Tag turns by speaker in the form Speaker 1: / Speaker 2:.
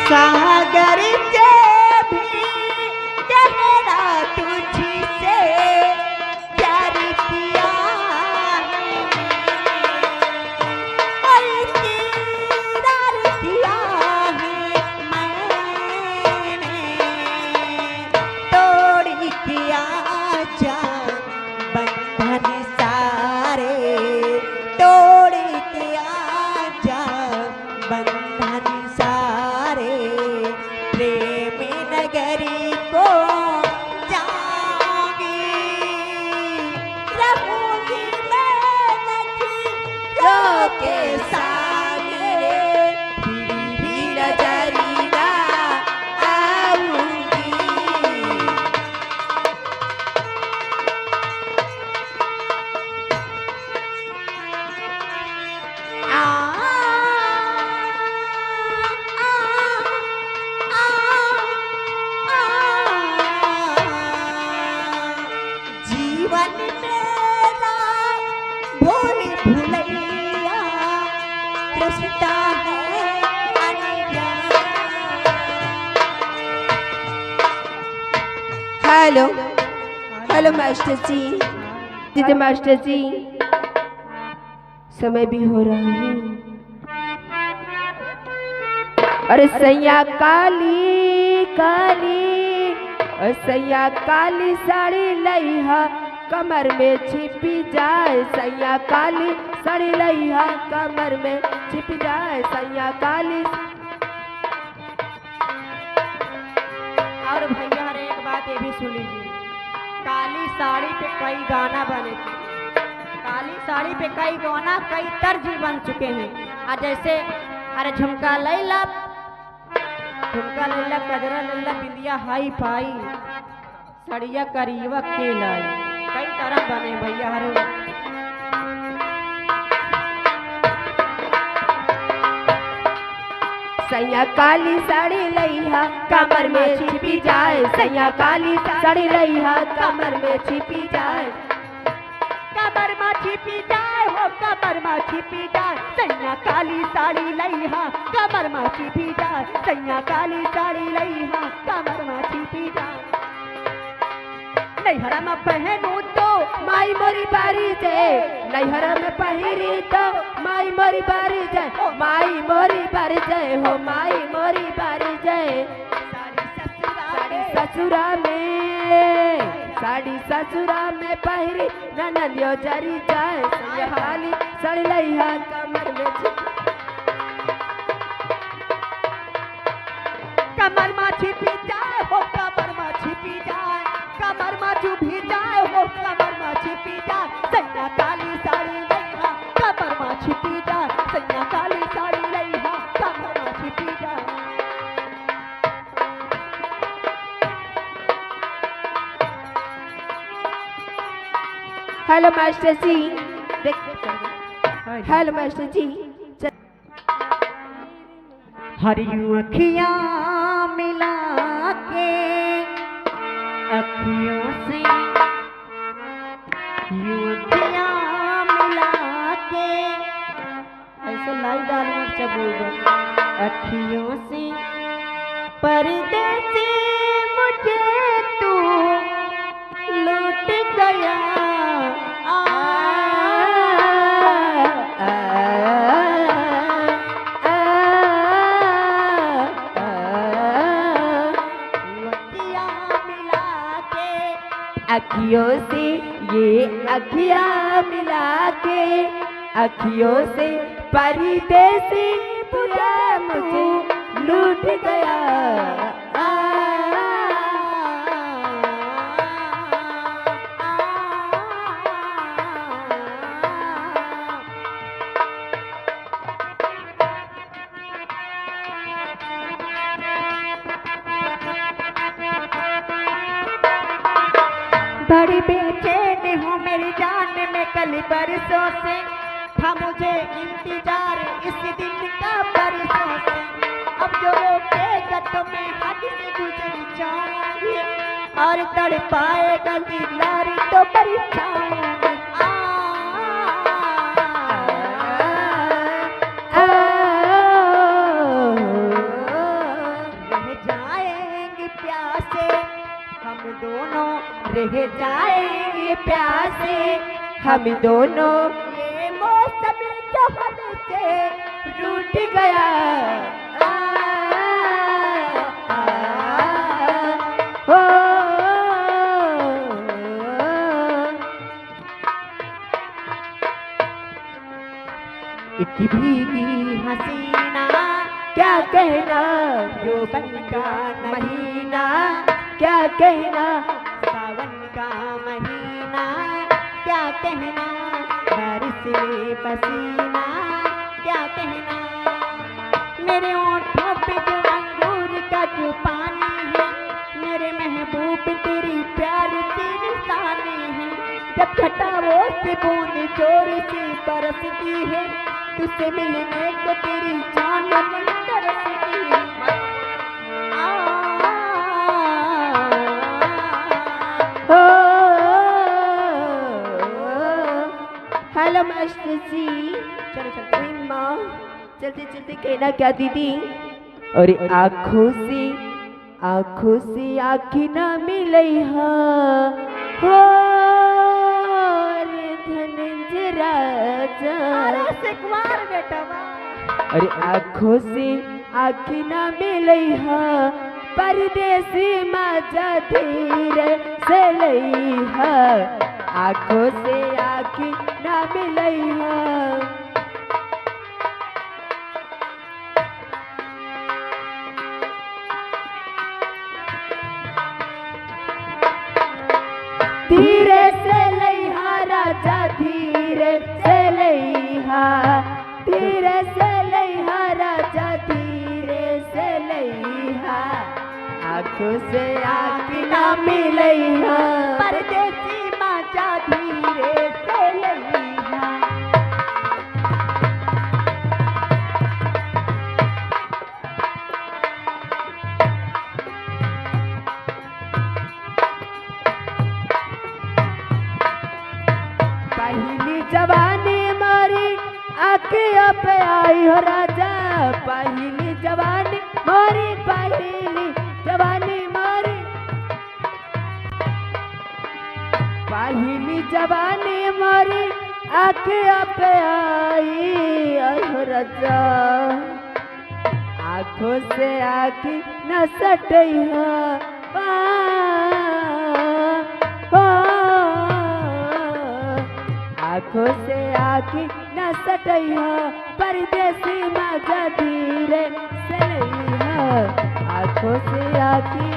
Speaker 1: सागर से भी गहरा तुझसे प्यार किया है और इकरार किया है मैंने तोड़ किया जा बंधन सारे तोड़ किया जा बंधन सारे प्रेम नगरी को जाऊंगी रहूंगी मैं नखियों के सामने फिर भी नजरी ना आऊंगी। जीवन मेरा भूल भुलैया रसता है अनजान।
Speaker 2: हेलो हेलो मास्टर जी, दीदी मास्टर जी, समय भी हो रहा है। अरे सैया काली काली, सैया काली साड़ी लइहा कमर में छिपी जाए, सैया काली साड़ी लइहा कमर में छिप जाए, सैया काली।
Speaker 1: और भैया हर एक बात ये भी सुन लीजिए, काली साड़ी पे कई गाना बने थे, काली साड़ी पे कई गाना कई तर्ज बन चुके हैं। और जैसे अरे झुमका लैला कजरा लैला बिंदिया हाई पाई सड़िया करीवा के लाई, कई तरह बने भैया हर।
Speaker 2: सैया काली साड़ी लइहा कमर में छिपी जाए, सैया काली साड़ी लइहा कमर में छिपी जाए,
Speaker 1: कमर में छिपी जाए हो कमर में छिपी जाए, सैया काली साड़ी लइहा कमर में छिपी जाए, सैया काली साड़ी लइहा कमर में छिपी जाए। नैहरा में पहनू तो
Speaker 2: माई मोरी बारी जय, नैहरा में पहिरी तो माई मोरी बारी जय, माई मोरी बारी जय हो माई मोरी बारी जय। ससुरा में साड़ी ससुरा में पहिरी ननदियो जरी जाए, सैया काली साड़ी लइहा कमर में
Speaker 1: कमर में छिपी जाए हो कमर में छिपी जाए, कमर में चुभी जाए हो कमर में छिपी जाए, सैया काली साड़ी लइहा कमर में छिपी जाए, सैया काली साड़ी लइहा कमर में छिपी जाए।
Speaker 2: हेलो मास्टर जी, हेलो मास्टर जी।
Speaker 1: हरियों अखियाँ मिला के अखियों से यूं अखियाँ मिला के ऐसे लाई डाल मर्चा बोल अखियों से परदेसी मुझे तू लौट गया
Speaker 2: अखियों से ये अखियाँ मिला के अखियों से परदेसी पूरा मुझे लूट गया।
Speaker 1: बड़ी बेचैन हूँ मेरी जान में कल बरसों से था मुझे इंतजार इस दिन का बरसों से, अब जो रोकेगा तो मैं हद से गुजर जाऊंगी और तड़ पाएगा दिलारी तो परेशान।
Speaker 2: रह जाएंगे प्यासे हम दोनों।
Speaker 1: ये मौसम जो हमसे
Speaker 2: रूठ गया आ, आ, ओ,
Speaker 1: एक भीगी हसीना
Speaker 2: क्या कहना
Speaker 1: यौवन का
Speaker 2: महीना, क्या कहना
Speaker 1: सावन का महीना, क्या कहना बारिश में पसीना, क्या कहना मेरे होठों पे जो अंगूर का जो पानी है, मेरे महबूब तेरी प्यार की निशानी है। जब खटारों से बूंद जोर से बरसती है, तुझसे मिलने को तेरी जान मन तरसती है।
Speaker 2: हेलो मास्टर जी।
Speaker 1: चलो चलते हैं।
Speaker 2: माँ जल्दी जल्दी कहना क्या दीदी। और आँखों से आँखी ना मिलई हो रे धनंजय राजा।
Speaker 1: अरे सिकवार बेटा वाह।
Speaker 2: अरे आँखों से आँखी ना मिलई हो परदेसी माजा धीरे से लई हो। आँखों से आँखी ना मिलई हो। धीरे से लइहा राजा धीरे से लइहा, धीरे से लइहा राजा धीरे से लइहा। आँखों से आँखी ना मिलइहा
Speaker 1: परदेसी माचा धीरे से लइहा।
Speaker 2: पहली जवानी मारी आँखियों पे आई हो राजा। पहली जवानी मारी, पहली जवानी मारी, पहली जवानी मारी आँखियों पे आई हो राजा। आँखों से आँखी न सटई हो आँखों से आँखी न सटई हो परदेसी माजा धीरे से लई हो। आँखों से आँखी